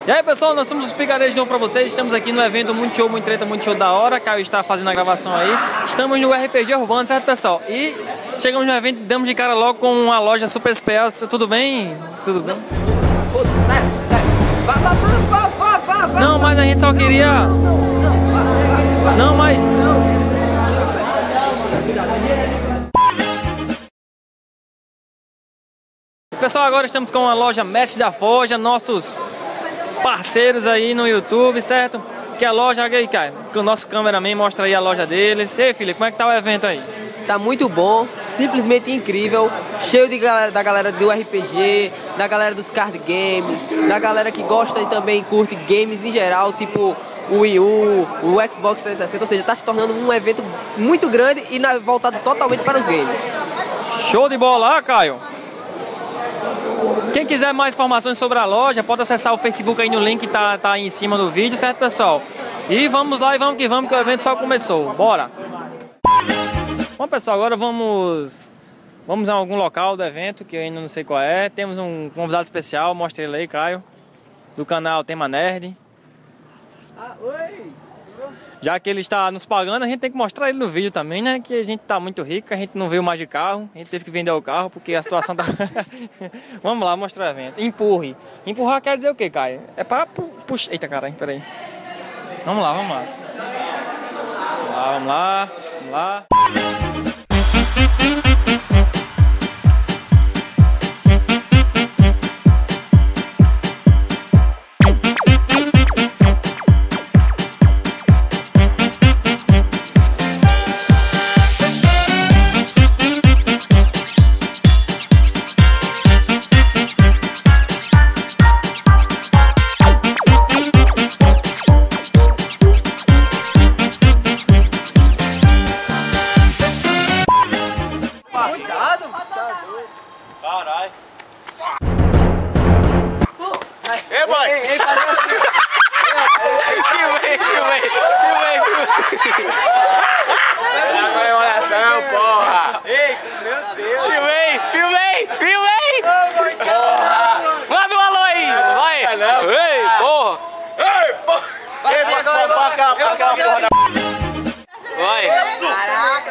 E aí pessoal, nós somos os Picareta de novo pra vocês. Estamos aqui no evento Muito Show, Muito Treta, Muito Show da hora. Caio está fazendo a gravação aí. Estamos no RPG Urbano, certo pessoal? E chegamos no evento e damos de cara logo com uma loja super especial. Tudo bem? Tudo bem? Sai. Vá. Não, mas a gente só queria... Não, mas... Pessoal, agora estamos com a loja Mestre da Forja, nossos parceiros aí no YouTube, certo? Que a loja, aí, Caio, que o nosso cameraman mostra aí a loja deles. Ei, filho, como é que tá o evento aí? Tá muito bom, simplesmente incrível, cheio de da galera do RPG, da galera dos card games, da galera que gosta e também curte games em geral, tipo o Wii U, o Xbox 360, ou seja, tá se tornando um evento muito grande e voltado totalmente para os games. Show de bola, Caio! Quem quiser mais informações sobre a loja, pode acessar o Facebook aí no link que tá aí em cima do vídeo, certo pessoal? E vamos lá e vamos que o evento só começou, bora! Bom pessoal, agora vamos a algum local do evento, que eu ainda não sei qual é. Temos um convidado especial, mostra ele aí, Caio, do canal Tema Nerd. Oi! Já que ele está nos pagando, a gente tem que mostrar ele no vídeo também, né? Que a gente tá muito rico, a gente não veio mais de carro, a gente teve que vender o carro porque a situação tá... Vamos lá, mostrar o evento. Empurre. Empurrar quer dizer o quê, Caio? É para puxar... Eita, caralho, peraí. Vamos lá. Vamos lá. Caralho. Ei, boy! Ei, cadê assim? Filmei! Agora é oração, porra! Ei, meu Deus! Filmei! Porra! Manda um alô aí! Vai! Ei, porra! Vai ser agora! Vai! Caraca!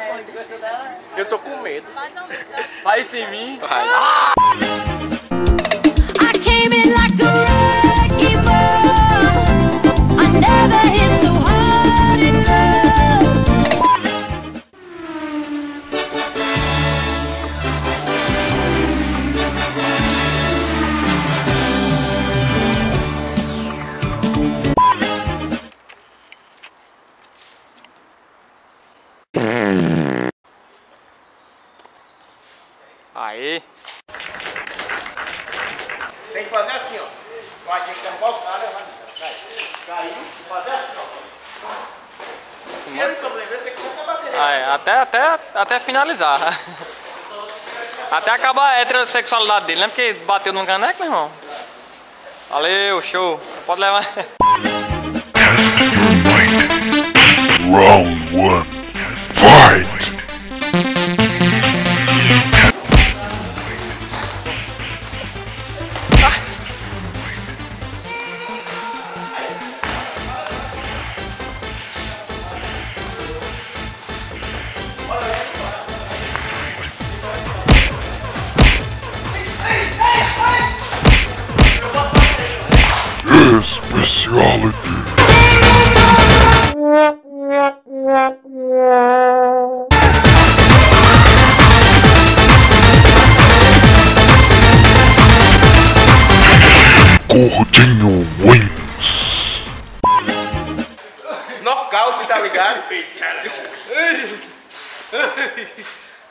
Eu tô com medo. Faz em mim. I came in like a wrecking ball. I never hit so hard in love. Aí. Tem que fazer assim, ó. Vai ter que ser um pouco, caiu, fazer assim, ó. Se ele sobreviver, você consegue bater. Até finalizar. Até acabar a heterossexualidade dele, né? Porque bateu num caneco, meu irmão. Valeu, show. Pode levar. Round 1. Fight! Speciality. Gordinho Wings. Nocaute, tá ligado?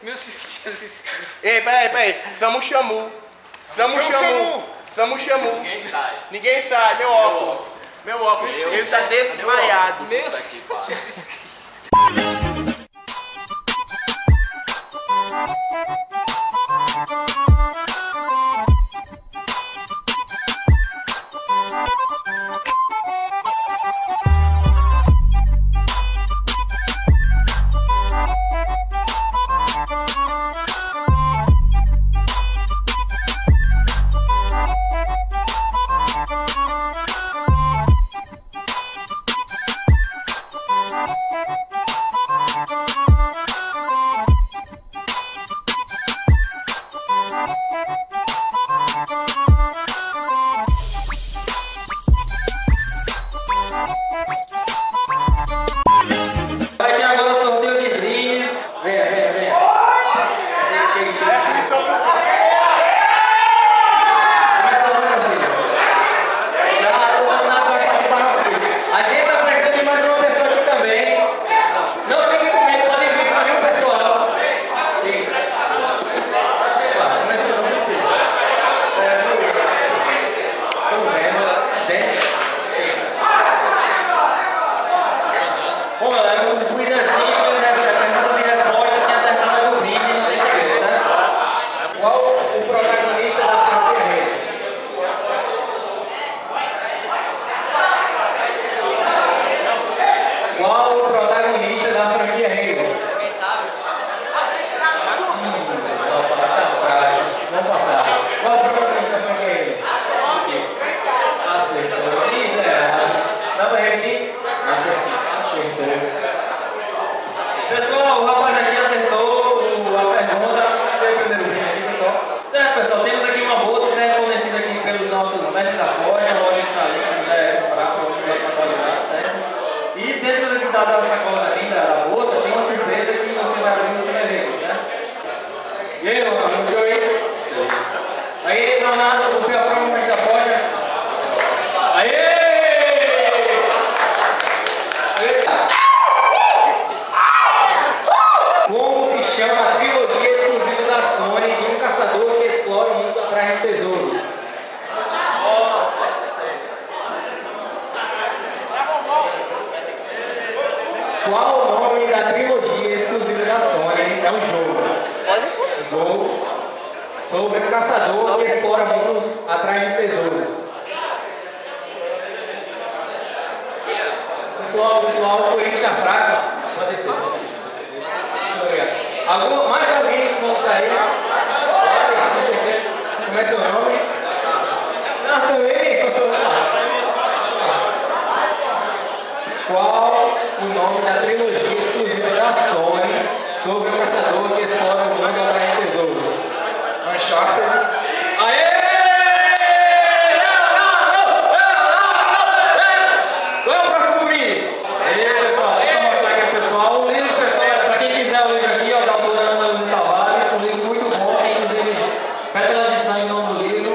Meu Jesus. Ei, peraí. Somos Xamu. Ninguém sai, meu óculos. Ele tá desmaiado. Meu Jesus. Aí, Leonardo, no show aí. Aí, Leonardo, você aprova o mestre da porta. Aê! Como se chama a trilogia exclusiva da Sony de um caçador que explora o mundo atrás de tesouros? Qual o nome da trilogia exclusiva da Sony? É um jogo. Pode responder. Jogo sobre um caçador que explora mundos atrás de tesouros. Pessoal, o Corinthians está fraco. Pode ser. Obrigado. Mais alguém se monta aí? Pode, com certeza. Como é seu nome? Não, também. Qual o nome da trilogia exclusiva da Sony sobre um caçador que explora o mundo atrás de tesouros? Uncharted. Aê! Qual é o próximo brinde? Beleza, pessoal? Deixa eu mostrar aqui pro pessoal. O livro, pessoal, para quem quiser o livro aqui, ó, da autora Ana Lúcia Tavares. Um livro muito bom, tem inclusive Pétalas de Sangue no nome do livro.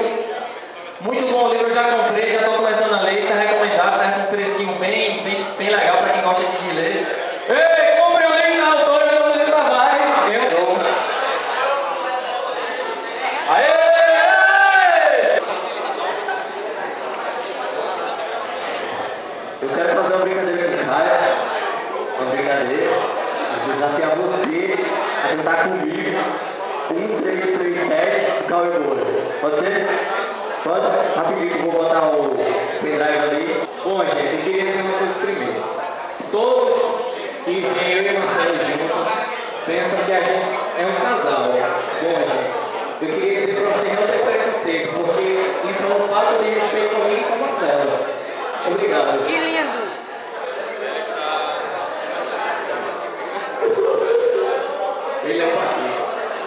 Muito bom o livro, eu já comprei, já estou começando a ler, está recomendado, sai com um precinho bem legal para quem gosta de ler. Ei, compre o livro da autora Ana Lúcia Tavares. Aê! Eu quero fazer uma brincadeira com o Caio, uma brincadeira, vou desafiar você a tentar comigo 1, 3, 3, 7, o Caio e Moura. Pode ser? Pode? Rapidinho que eu vou botar o pendrive ali. Bom, gente, eu queria dizer uma coisa primeiro. Todos que vêm eu e Marcelo juntos pensam que a gente é um casal. Bom, gente, eu queria dizer para vocês não ter preconceito, porque isso é um fato de respeito comigo e com o Marcelo. Obrigado. Que lindo! Ele é um parceiro.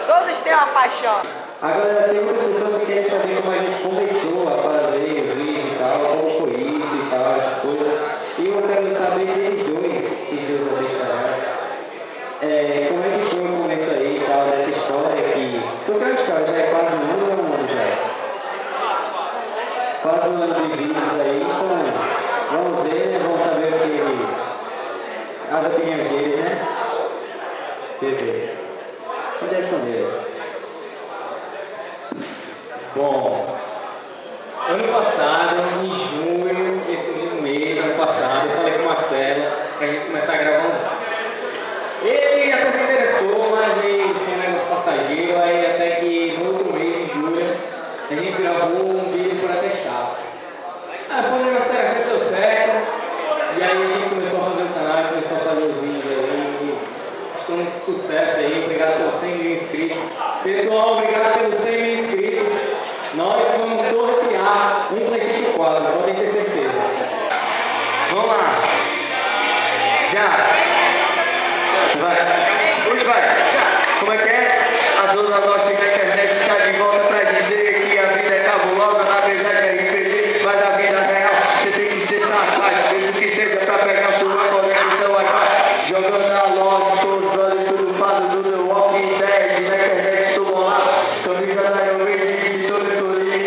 Todos têm uma paixão. Agora, tem muitas pessoas que querem saber como a gente começou a fazer os vídeos e tal, como foi isso e tal, essas coisas. E eu quero saber deles dois, se Deus não deixar. Como é que foi o começo aí e tal, dessa história que... Porque a história já é quase um ano já. Quase um ano de vídeos aí, então vamos ver, né? Vamos saber o que eles... as opiniões deles, né? Beleza. Pode responder. Bom, ano passado, em junho, esse mesmo mês, ano passado, eu falei com o Marcelo pra gente começar a gravar uns vídeos. Ele até se interessou, mas ele foi um negócio passageiro, aí até que no outro mês, em julho, a gente gravou um vídeo para testar. Foi um negócio interessante, deu certo, e aí a gente começou a fazer o canal, começou a fazer os vídeos aí, estamos um sucesso aí, obrigado pelos 100 mil inscritos. Pessoal, obrigado pelos 100 mil inscritos. Nós vamos sortear um PlayStation 4, podem ter certeza. Vamos lá. Já. Vai. Hoje vai. Como é que é? A dona nossa da internet está de volta para dizer que a vida é cabulosa, na verdade é RPG, mas a vida real você tem que ser safado, mesmo que seja para pegar sua conexão aqui. Jogando na loja, todos olhos, tudo fado do meu Walking Dead, na internet estou bolado, camisa da Iron Man, de todo Torinho.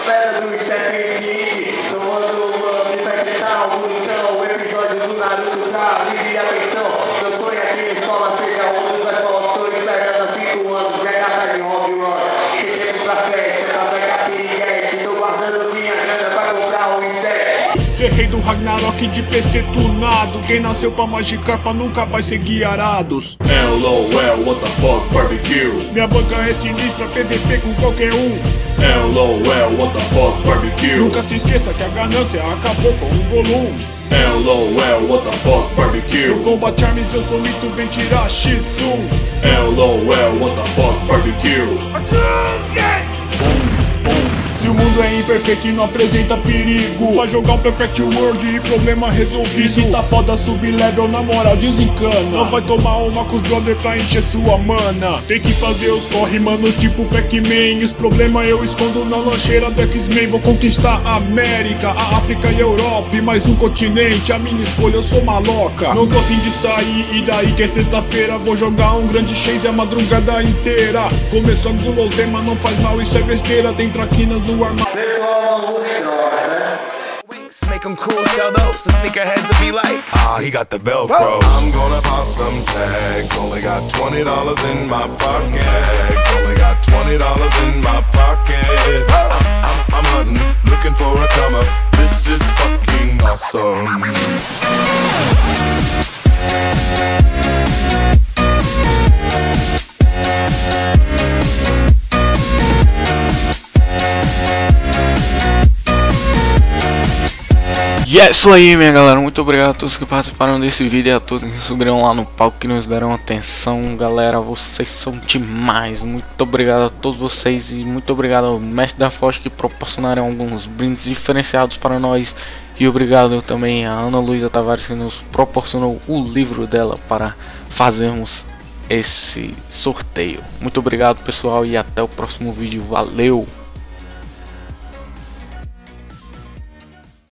Pedra do Stephen King, tomando uma infecção, bonitão, o episódio do Naruto pra alivia a atenção. Meu sonho aqui na escola seja onde vai falar, estou esperando há 5 anos, já gasta de hobby run. Que tempo pra festa, pra pegar piriguete, tô guardando minha grana pra comprar um inseto. Ser rei do Ragnarok de PC tunado. Quem nasceu pra Magikarpa nunca vai seguir arados. LOL, what the fuck, barbecue. Minha banca é sinistra, PVP com qualquer um. LOL, what the fuck, barbecue. Nunca se esqueça que a ganância acabou com o Golum. LOL, what the fuck, barbecue. No Combat Arms eu solito vem tirar X1. LOL, what the fuck, barbecue. Se o mundo é imperfeito e não apresenta perigo, vai jogar um Perfect World e problema resolvido. E se tá foda sub-level, na moral desencana. Não vai tomar uma com os brother pra encher sua mana. Tem que fazer os corre, mano, tipo Pac-Man. Os problemas eu escondo na lancheira do X-Men. Vou conquistar a América, a África e a Europa, e mais um continente, a minha escolha, eu sou maloca. Não tô afim de sair, e daí que é sexta-feira vou jogar um grande chase a madrugada inteira. Começando do Losema, não faz mal, isso é besteira. Tem traquinas no armário. Pessoal, não usem drogas, né? Make them cool, sell those, so sneakerheads will be like, ah, he got the Velcro. I'm gonna pop some tags. Only got $20 in my pocket. Only got $20 in my pocket. I'm hunting, looking for a come up. This is fucking awesome. E é isso aí, minha galera, muito obrigado a todos que participaram desse vídeo e a todos que subiram lá no palco, que nos deram atenção. Galera, vocês são demais, muito obrigado a todos vocês e muito obrigado ao Mestre da Forte que proporcionaram alguns brindes diferenciados para nós. E obrigado também a Ana Luísa Tavares que nos proporcionou o livro dela para fazermos esse sorteio. Muito obrigado, pessoal, e até o próximo vídeo, valeu!